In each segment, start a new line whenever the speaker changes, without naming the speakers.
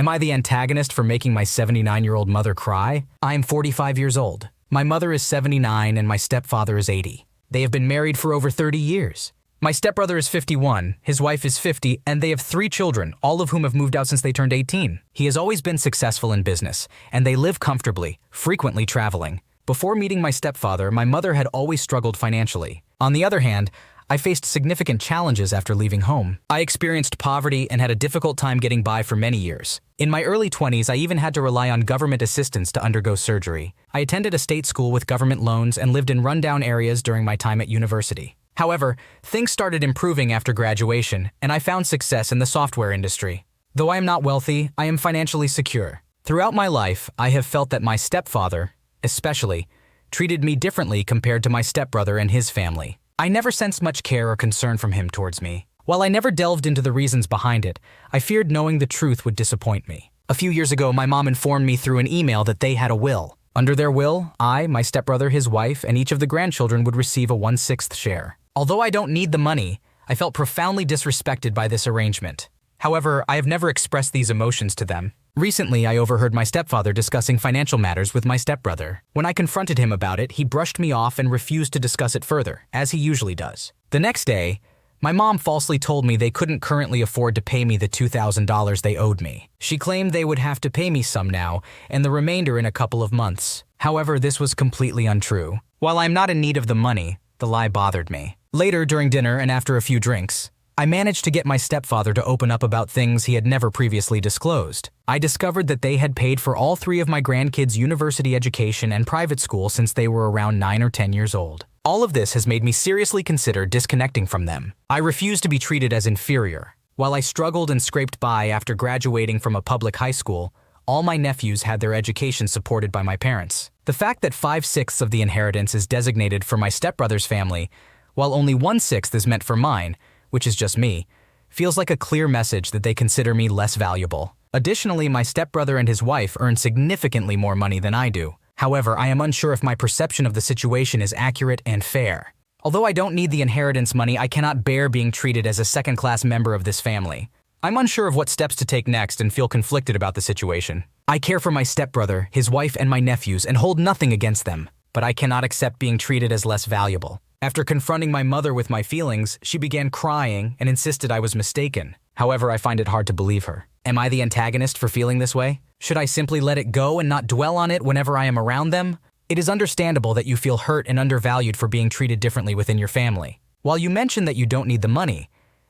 Am I the antagonist for making my 79-year-old mother cry? I am 45 years old. My mother is 79 and my stepfather is 80. They have been married for over 30 years. My stepbrother is 51, his wife is 50, and they have 3 children, all of whom have moved out since they turned 18. He has always been successful in business, and they live comfortably, frequently traveling. Before meeting my stepfather, my mother had always struggled financially. On the other hand, I faced significant challenges after leaving home. I experienced poverty and had a difficult time getting by for many years. In my early 20s, I even had to rely on government assistance to undergo surgery. I attended a state school with government loans and lived in rundown areas during my time at university. However, things started improving after graduation, and I found success in the software industry. Though I am not wealthy, I am financially secure. Throughout my life, I have felt that my stepfather, especially, treated me differently compared to my stepbrother and his family. I never sensed much care or concern from him towards me. While I never delved into the reasons behind it, I feared knowing the truth would disappoint me. A few years ago, my mom informed me through an email that they had a will. Under their will, I, my stepbrother, his wife, and each of the grandchildren would receive a 1/6 share. Although I don't need the money, I felt profoundly disrespected by this arrangement. However, I have never expressed these emotions to them. Recently, I overheard my stepfather discussing financial matters with my stepbrother. When I confronted him about it, he brushed me off and refused to discuss it further, as he usually does. The next day, my mom falsely told me they couldn't currently afford to pay me the $2,000 they owed me. She claimed they would have to pay me some now, and the remainder in a couple of months. However, this was completely untrue. While I'm not in need of the money, the lie bothered me. Later, during dinner and after a few drinks, I managed to get my stepfather to open up about things he had never previously disclosed. I discovered that they had paid for all 3 of my grandkids' university education and private school since they were around 9 or 10 years old. All of this has made me seriously consider disconnecting from them. I refuse to be treated as inferior. While I struggled and scraped by after graduating from a public high school, all my nephews had their education supported by my parents. The fact that 5/6 of the inheritance is designated for my stepbrother's family, while only 1/6 is meant for mine, which is just me, feels like a clear message that they consider me less valuable. Additionally, my stepbrother and his wife earn significantly more money than I do. However, I am unsure if my perception of the situation is accurate and fair. Although I don't need the inheritance money, I cannot bear being treated as a second-class member of this family. I'm unsure of what steps to take next and feel conflicted about the situation. I care for my stepbrother, his wife, and my nephews and hold nothing against them, but I cannot accept being treated as less valuable. After confronting my mother with my feelings, she began crying and insisted I was mistaken. However, I find it hard to believe her. Am I the antagonist for feeling this way? Should I simply let it go and not dwell on it whenever I am around them? It is understandable that you feel hurt and undervalued for being treated differently within your family. While you mention that you don't need the money,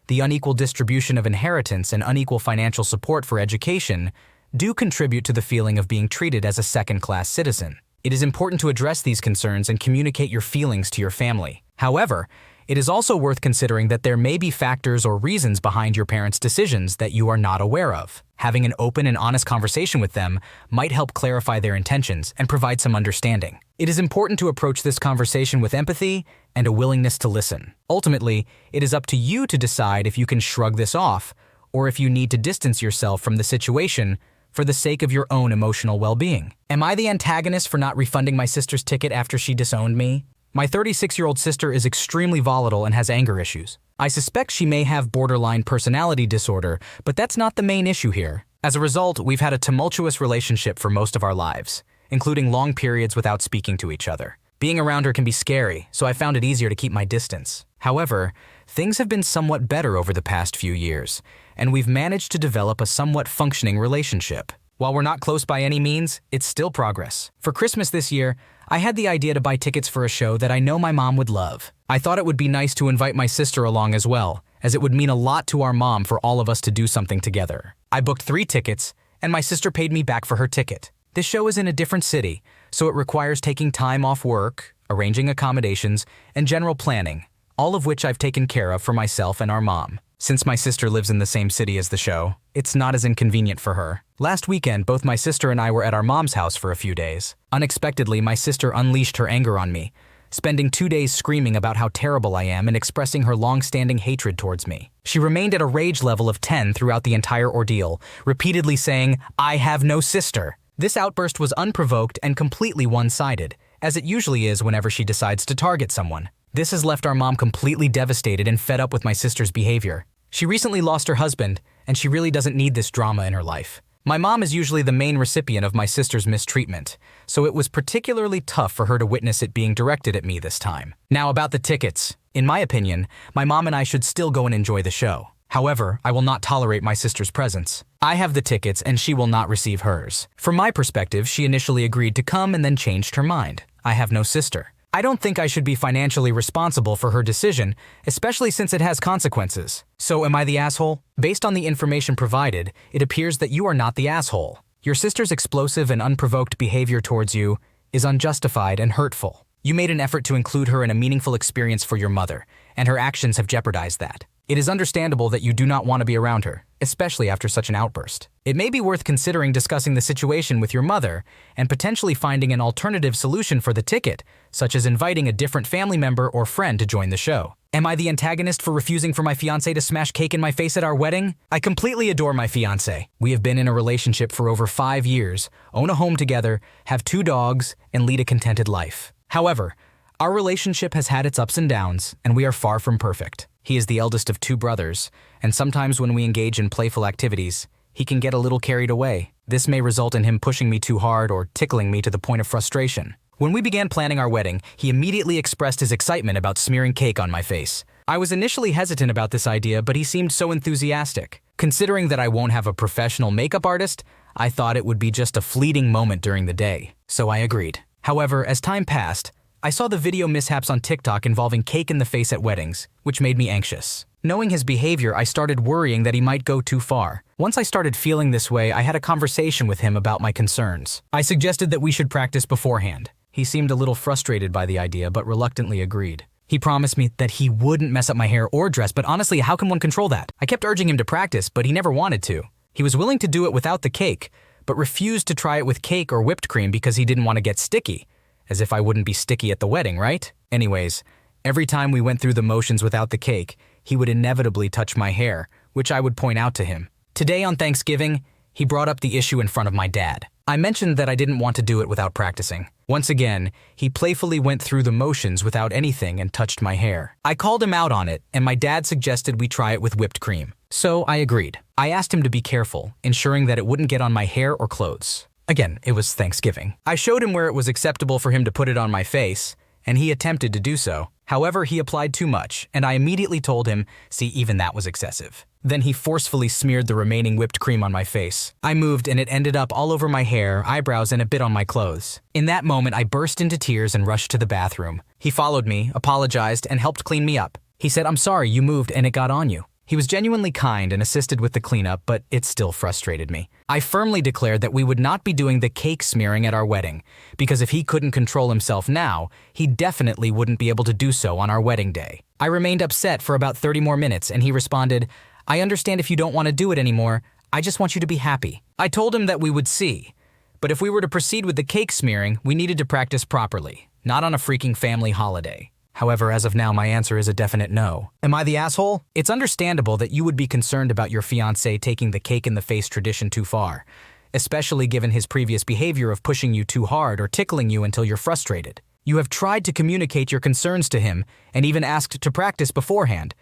the unequal distribution of inheritance and unequal financial support for education do contribute to the feeling of being treated as a second-class citizen. It is important to address these concerns and communicate your feelings to your family. However, it is also worth considering that there may be factors or reasons behind your parents' decisions that you are not aware of. Having an open and honest conversation with them might help clarify their intentions and provide some understanding. It is important to approach this conversation with empathy and a willingness to listen. Ultimately, it is up to you to decide if you can shrug this off or if you need to distance yourself from the situation for the sake of your own emotional well-being. Am I the antagonist for not refunding my sister's ticket after she disowned me? My 36-year-old sister is extremely volatile and has anger issues. I suspect she may have borderline personality disorder, but that's not the main issue here. As a result, we've had a tumultuous relationship for most of our lives, including long periods without speaking to each other. Being around her can be scary, so I found it easier to keep my distance. However, things have been somewhat better over the past few years, and we've managed to develop a somewhat functioning relationship. While we're not close by any means, it's still progress. For Christmas this year, I had the idea to buy tickets for a show that I know my mom would love. I thought it would be nice to invite my sister along as well, as it would mean a lot to our mom for all of us to do something together. I booked 3 tickets, and my sister paid me back for her ticket. This show is in a different city, so it requires taking time off work, arranging accommodations, and general planning, all of which I've taken care of for myself and our mom. Since my sister lives in the same city as the show, it's not as inconvenient for her. Last weekend, both my sister and I were at our mom's house for a few days. Unexpectedly, my sister unleashed her anger on me, spending 2 days screaming about how terrible I am and expressing her long-standing hatred towards me. She remained at a rage level of 10 throughout the entire ordeal, repeatedly saying, "I have no sister." This outburst was unprovoked and completely one-sided, as it usually is whenever she decides to target someone. This has left our mom completely devastated and fed up with my sister's behavior. She recently lost her husband, and she really doesn't need this drama in her life. My mom is usually the main recipient of my sister's mistreatment, so it was particularly tough for her to witness it being directed at me this time. Now about the tickets. In my opinion, my mom and I should still go and enjoy the show. However, I will not tolerate my sister's presence. I have the tickets and she will not receive hers. From my perspective, she initially agreed to come and then changed her mind. I have no sister. I don't think I should be financially responsible for her decision, especially since it has consequences. So am I the asshole? Based on the information provided, it appears that you are not the asshole. Your sister's explosive and unprovoked behavior towards you is unjustified and hurtful. You made an effort to include her in a meaningful experience for your mother, and her actions have jeopardized that. It is understandable that you do not want to be around her, especially after such an outburst. It may be worth considering discussing the situation with your mother and potentially finding an alternative solution for the ticket, such as inviting a different family member or friend to join the show. Am I the antagonist for refusing for my fiancé to smash cake in my face at our wedding? I completely adore my fiancé. We have been in a relationship for over 5 years, own a home together, have 2 dogs, and lead a contented life. However, our relationship has had its ups and downs, and we are far from perfect. He is the eldest of 2 brothers, and sometimes when we engage in playful activities, he can get a little carried away. This may result in him pushing me too hard or tickling me to the point of frustration. When we began planning our wedding, he immediately expressed his excitement about smearing cake on my face. I was initially hesitant about this idea, but he seemed so enthusiastic. Considering that I won't have a professional makeup artist, I thought it would be just a fleeting moment during the day, so I agreed. However, as time passed, I saw the video mishaps on TikTok involving cake in the face at weddings, which made me anxious. Knowing his behavior, I started worrying that he might go too far. Once I started feeling this way, I had a conversation with him about my concerns. I suggested that we should practice beforehand. He seemed a little frustrated by the idea, but reluctantly agreed. He promised me that he wouldn't mess up my hair or dress, but honestly, how can one control that? I kept urging him to practice, but he never wanted to. He was willing to do it without the cake, but refused to try it with cake or whipped cream because he didn't want to get sticky. As if I wouldn't be sticky at the wedding, right? Anyways, every time we went through the motions without the cake, he would inevitably touch my hair, which I would point out to him. Today on Thanksgiving, he brought up the issue in front of my dad. I mentioned that I didn't want to do it without practicing. Once again, he playfully went through the motions without anything and touched my hair. I called him out on it, and my dad suggested we try it with whipped cream. So I agreed. I asked him to be careful, ensuring that it wouldn't get on my hair or clothes. Again, it was Thanksgiving. I showed him where it was acceptable for him to put it on my face, and he attempted to do so. However, he applied too much, and I immediately told him, see, even that was excessive. Then he forcefully smeared the remaining whipped cream on my face. I moved and it ended up all over my hair, eyebrows, and a bit on my clothes. In that moment, I burst into tears and rushed to the bathroom. He followed me, apologized, and helped clean me up. He said, "I'm sorry, you moved and it got on you." He was genuinely kind and assisted with the cleanup, but it still frustrated me. I firmly declared that we would not be doing the cake smearing at our wedding, because if he couldn't control himself now, he definitely wouldn't be able to do so on our wedding day. I remained upset for about 30 more minutes, and he responded, "I understand if you don't want to do it anymore. I just want you to be happy." I told him that we would see, but if we were to proceed with the cake smearing, we needed to practice properly, not on a freaking family holiday. However, as of now, my answer is a definite no. Am I the asshole? It's understandable that you would be concerned about your fiancé taking the cake in the face tradition too far, especially given his previous behavior of pushing you too hard or tickling you until you're frustrated. You have tried to communicate your concerns to him and even asked to practice beforehand,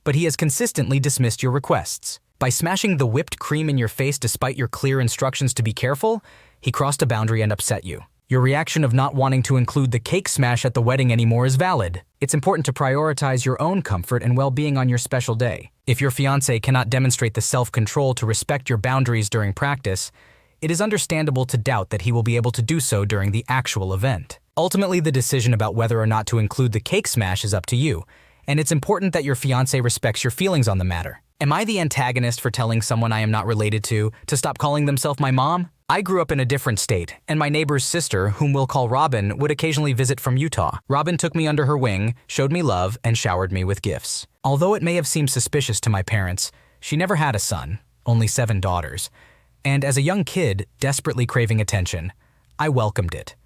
but he has consistently dismissed your requests. By smashing the whipped cream in your face despite your clear instructions to be careful, he crossed a boundary and upset you. Your reaction of not wanting to include the cake smash at the wedding anymore is valid. It's important to prioritize your own comfort and well-being on your special day. If your fiancé cannot demonstrate the self-control to respect your boundaries during practice, it is understandable to doubt that he will be able to do so during the actual event. Ultimately, the decision about whether or not to include the cake smash is up to you, and it's important that your fiancé respects your feelings on the matter. Am I the antagonist for telling someone I am not related to stop calling themselves my mom? I grew up in a different state, and my neighbor's sister, whom we'll call Robin, would occasionally visit from Utah. Robin took me under her wing, showed me love, and showered me with gifts. Although it may have seemed suspicious to my parents, she never had a son, only 7 daughters. And as a young kid, desperately craving attention, I welcomed it.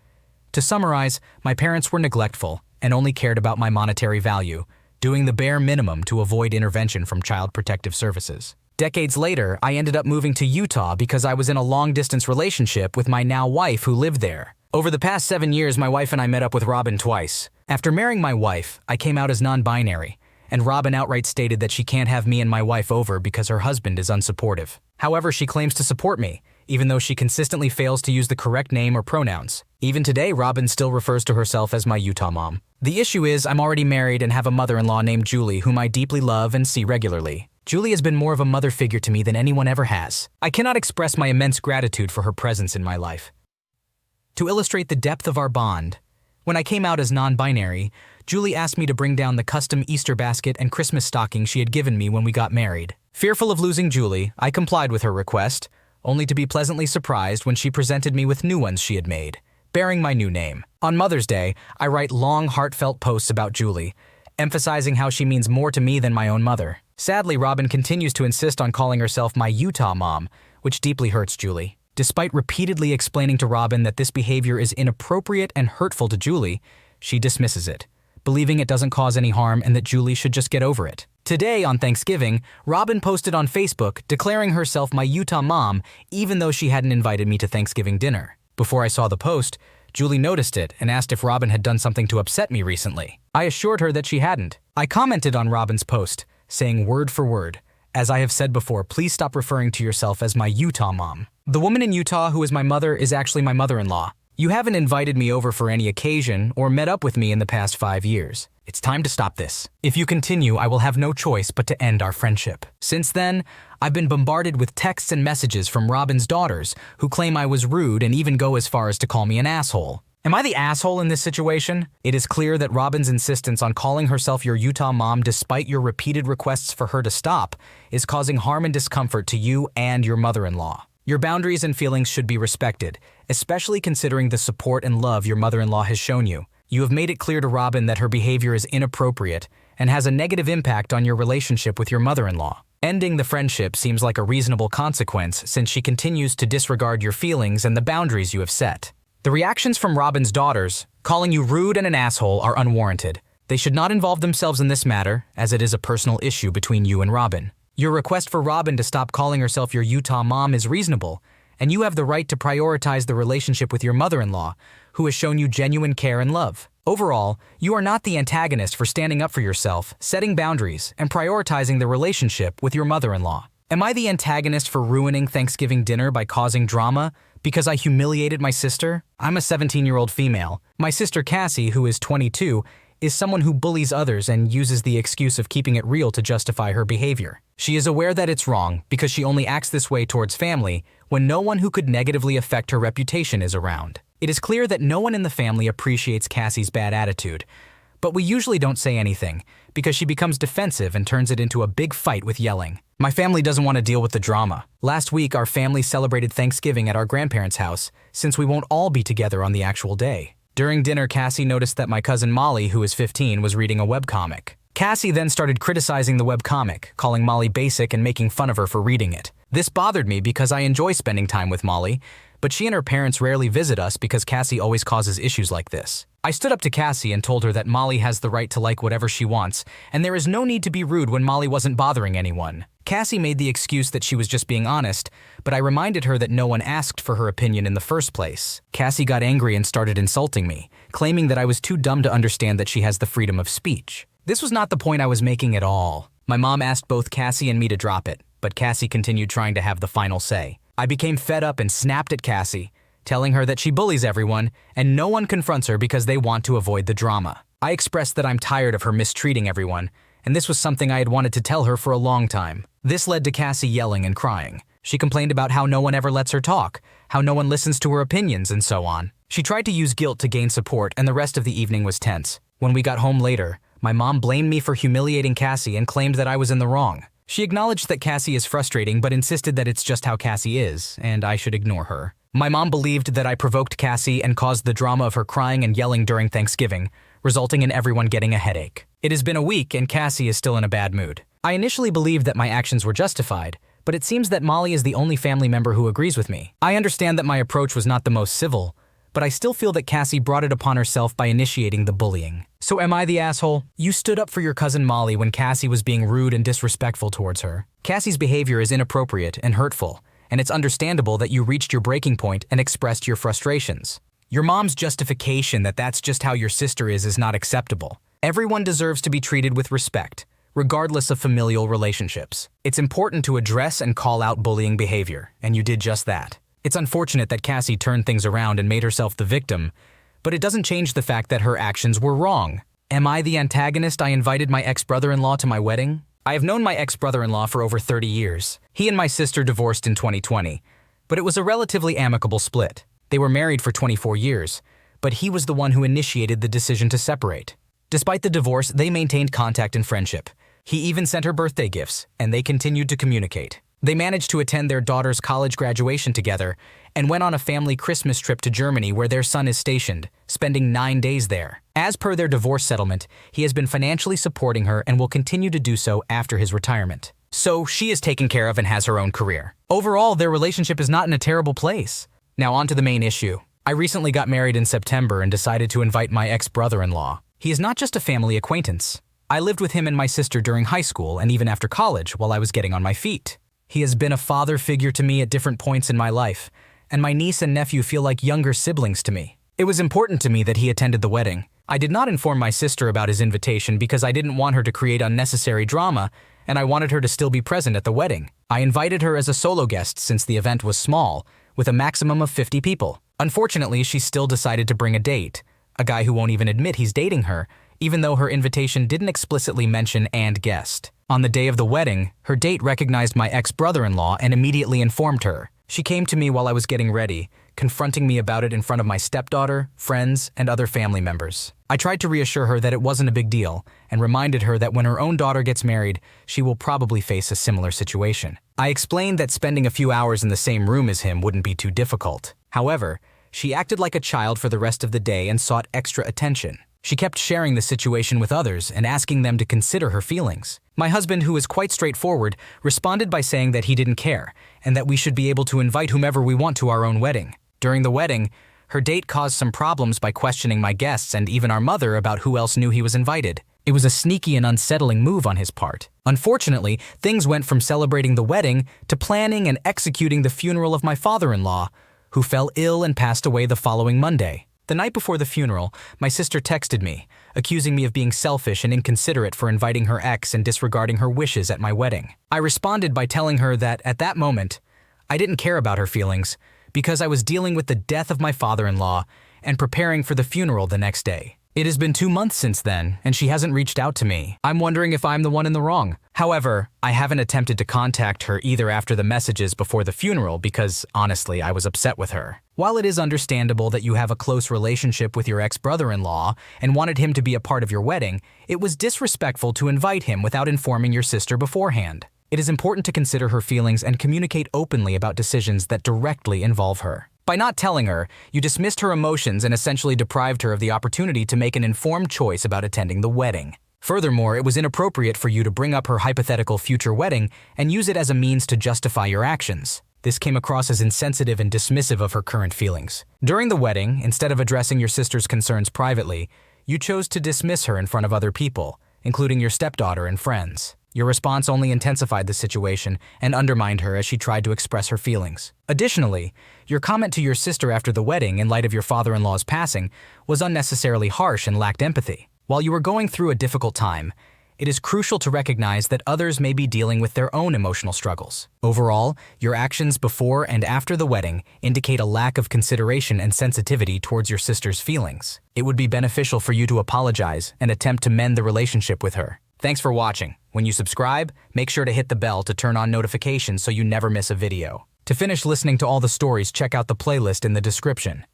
To summarize, my parents were neglectful and only cared about my monetary value, doing the bare minimum to avoid intervention from Child Protective Services. Decades later, I ended up moving to Utah because I was in a long-distance relationship with my now wife who lived there. Over the past 7 years, my wife and I met up with Robin twice. After marrying my wife, I came out as non-binary, and Robin outright stated that she can't have me and my wife over because her husband is unsupportive. However, she claims to support me, even though she consistently fails to use the correct name or pronouns. Even today, Robin still refers to herself as my Utah mom. The issue is I'm already married and have a mother-in-law named Julie, whom I deeply love and see regularly. Julie has been more of a mother figure to me than anyone ever has. I cannot express my immense gratitude for her presence in my life. To illustrate the depth of our bond, when I came out as non-binary, Julie asked me to bring down the custom Easter basket and Christmas stocking she had given me when we got married. Fearful of losing Julie, I complied with her request, only to be pleasantly surprised when she presented me with new ones she had made, bearing my new name. On Mother's Day, I write long, heartfelt posts about Julie, emphasizing how she means more to me than my own mother. Sadly, Robin continues to insist on calling herself my Utah mom, which deeply hurts Julie. Despite repeatedly explaining to Robin that this behavior is inappropriate and hurtful to Julie, she dismisses it, believing it doesn't cause any harm and that Julie should just get over it. Today, on Thanksgiving, Robin posted on Facebook declaring herself my Utah mom even though she hadn't invited me to Thanksgiving dinner. Before I saw the post, Julie noticed it and asked if Robin had done something to upset me recently. I assured her that she hadn't. I commented on Robin's post, saying word for word, "As I have said before, please stop referring to yourself as my Utah mom. The woman in Utah who is my mother is actually my mother-in-law. You haven't invited me over for any occasion or met up with me in the past 5 years. It's time to stop this. If you continue, I will have no choice but to end our friendship." Since then, I've been bombarded with texts and messages from Robin's daughters who claim I was rude and even go as far as to call me an asshole. Am I the asshole in this situation? It is clear that Robin's insistence on calling herself your Utah mom despite your repeated requests for her to stop is causing harm and discomfort to you and your mother-in-law. Your boundaries and feelings should be respected, especially considering the support and love your mother-in-law has shown you. You have made it clear to Robin that her behavior is inappropriate and has a negative impact on your relationship with your mother-in-law. Ending the friendship seems like a reasonable consequence since she continues to disregard your feelings and the boundaries you have set. The reactions from Robin's daughters, calling you rude and an asshole, are unwarranted. They should not involve themselves in this matter, as it is a personal issue between you and Robin. Your request for Robin to stop calling herself your Utah mom is reasonable, and you have the right to prioritize the relationship with your mother-in-law, who has shown you genuine care and love. Overall, you are not the antagonist for standing up for yourself, setting boundaries, and prioritizing the relationship with your mother-in-law. Am I the antagonist for ruining Thanksgiving dinner by causing drama because I humiliated my sister? I'm a 17-year-old female. My sister Cassie, who is 22, is someone who bullies others and uses the excuse of keeping it real to justify her behavior. She is aware that it's wrong because she only acts this way towards family when no one who could negatively affect her reputation is around. It is clear that no one in the family appreciates Cassie's bad attitude, but we usually don't say anything because she becomes defensive and turns it into a big fight with yelling. My family doesn't want to deal with the drama. Last week, our family celebrated Thanksgiving at our grandparents' house since we won't all be together on the actual day. During dinner, Cassie noticed that my cousin Molly, who is 15, was reading a webcomic. Cassie then started criticizing the webcomic, calling Molly basic and making fun of her for reading it. This bothered me because I enjoy spending time with Molly, but she and her parents rarely visit us because Cassie always causes issues like this. I stood up to Cassie and told her that Molly has the right to like whatever she wants, and there is no need to be rude when Molly wasn't bothering anyone. Cassie made the excuse that she was just being honest, but I reminded her that no one asked for her opinion in the first place. Cassie got angry and started insulting me, claiming that I was too dumb to understand that she has the freedom of speech. This was not the point I was making at all. My mom asked both Cassie and me to drop it, but Cassie continued trying to have the final say. I became fed up and snapped at Cassie, telling her that she bullies everyone and no one confronts her because they want to avoid the drama. I expressed that I'm tired of her mistreating everyone, and this was something I had wanted to tell her for a long time. This led to Cassie yelling and crying. She complained about how no one ever lets her talk, how no one listens to her opinions, and so on. She tried to use guilt to gain support, and the rest of the evening was tense. When we got home later, my mom blamed me for humiliating Cassie and claimed that I was in the wrong. She acknowledged that Cassie is frustrating but insisted that it's just how Cassie is, and I should ignore her. My mom believed that I provoked Cassie and caused the drama of her crying and yelling during Thanksgiving, resulting in everyone getting a headache. It has been a week and Cassie is still in a bad mood. I initially believed that my actions were justified, but it seems that Molly is the only family member who agrees with me. I understand that my approach was not the most civil, but I still feel that Cassie brought it upon herself by initiating the bullying. So am I the asshole? You stood up for your cousin Molly when Cassie was being rude and disrespectful towards her. Cassie's behavior is inappropriate and hurtful, and it's understandable that you reached your breaking point and expressed your frustrations. Your mom's justification that that's just how your sister is not acceptable. Everyone deserves to be treated with respect, regardless of familial relationships. It's important to address and call out bullying behavior, and you did just that. It's unfortunate that Cassie turned things around and made herself the victim, but it doesn't change the fact that her actions were wrong. Am I the antagonist? I invited my ex-brother-in-law to my wedding? I have known my ex-brother-in-law for over 30 years. He and my sister divorced in 2020, but it was a relatively amicable split. They were married for 24 years, but he was the one who initiated the decision to separate. Despite the divorce, they maintained contact and friendship. He even sent her birthday gifts, and they continued to communicate. They managed to attend their daughter's college graduation together and went on a family Christmas trip to Germany where their son is stationed, spending 9 days there. As per their divorce settlement, he has been financially supporting her and will continue to do so after his retirement. So she is taken care of and has her own career. Overall, their relationship is not in a terrible place. Now on to the main issue. I recently got married in September and decided to invite my ex-brother-in-law. He is not just a family acquaintance. I lived with him and my sister during high school and even after college while I was getting on my feet. He has been a father figure to me at different points in my life, and my niece and nephew feel like younger siblings to me. It was important to me that he attended the wedding. I did not inform my sister about his invitation because I didn't want her to create unnecessary drama, and I wanted her to still be present at the wedding. I invited her as a solo guest since the event was small, with a maximum of 50 people. Unfortunately, she still decided to bring a date, a guy who won't even admit he's dating her, even though her invitation didn't explicitly mention and guest. On the day of the wedding, her date recognized my ex-brother-in-law and immediately informed her. She came to me while I was getting ready, confronting me about it in front of my stepdaughter, friends, and other family members. I tried to reassure her that it wasn't a big deal and reminded her that when her own daughter gets married, she will probably face a similar situation. I explained that spending a few hours in the same room as him wouldn't be too difficult. However, she acted like a child for the rest of the day and sought extra attention. She kept sharing the situation with others and asking them to consider her feelings. My husband, who is quite straightforward, responded by saying that he didn't care and that we should be able to invite whomever we want to our own wedding. During the wedding, her date caused some problems by questioning my guests and even our mother about who else knew he was invited. It was a sneaky and unsettling move on his part. Unfortunately, things went from celebrating the wedding to planning and executing the funeral of my father-in-law, who fell ill and passed away the following Monday. The night before the funeral, my sister texted me, accusing me of being selfish and inconsiderate for inviting her ex and disregarding her wishes at my wedding. I responded by telling her that, at that moment, I didn't care about her feelings because I was dealing with the death of my father-in-law and preparing for the funeral the next day. It has been 2 months since then, and she hasn't reached out to me. I'm wondering if I'm the one in the wrong. However, I haven't attempted to contact her either after the messages before the funeral because, honestly, I was upset with her. While it is understandable that you have a close relationship with your ex-brother-in-law and wanted him to be a part of your wedding, it was disrespectful to invite him without informing your sister beforehand. It is important to consider her feelings and communicate openly about decisions that directly involve her. By not telling her, you dismissed her emotions and essentially deprived her of the opportunity to make an informed choice about attending the wedding. Furthermore, it was inappropriate for you to bring up her hypothetical future wedding and use it as a means to justify your actions. This came across as insensitive and dismissive of her current feelings. During the wedding, instead of addressing your sister's concerns privately, you chose to dismiss her in front of other people, including your stepdaughter and friends. Your response only intensified the situation and undermined her as she tried to express her feelings. Additionally, your comment to your sister after the wedding in light of your father-in-law's passing was unnecessarily harsh and lacked empathy. While you were going through a difficult time, it is crucial to recognize that others may be dealing with their own emotional struggles. Overall, your actions before and after the wedding indicate a lack of consideration and sensitivity towards your sister's feelings. It would be beneficial for you to apologize and attempt to mend the relationship with her. Thanks for watching. When you subscribe, make sure to hit the bell to turn on notifications so you never miss a video. To finish listening to all the stories, check out the playlist in the description.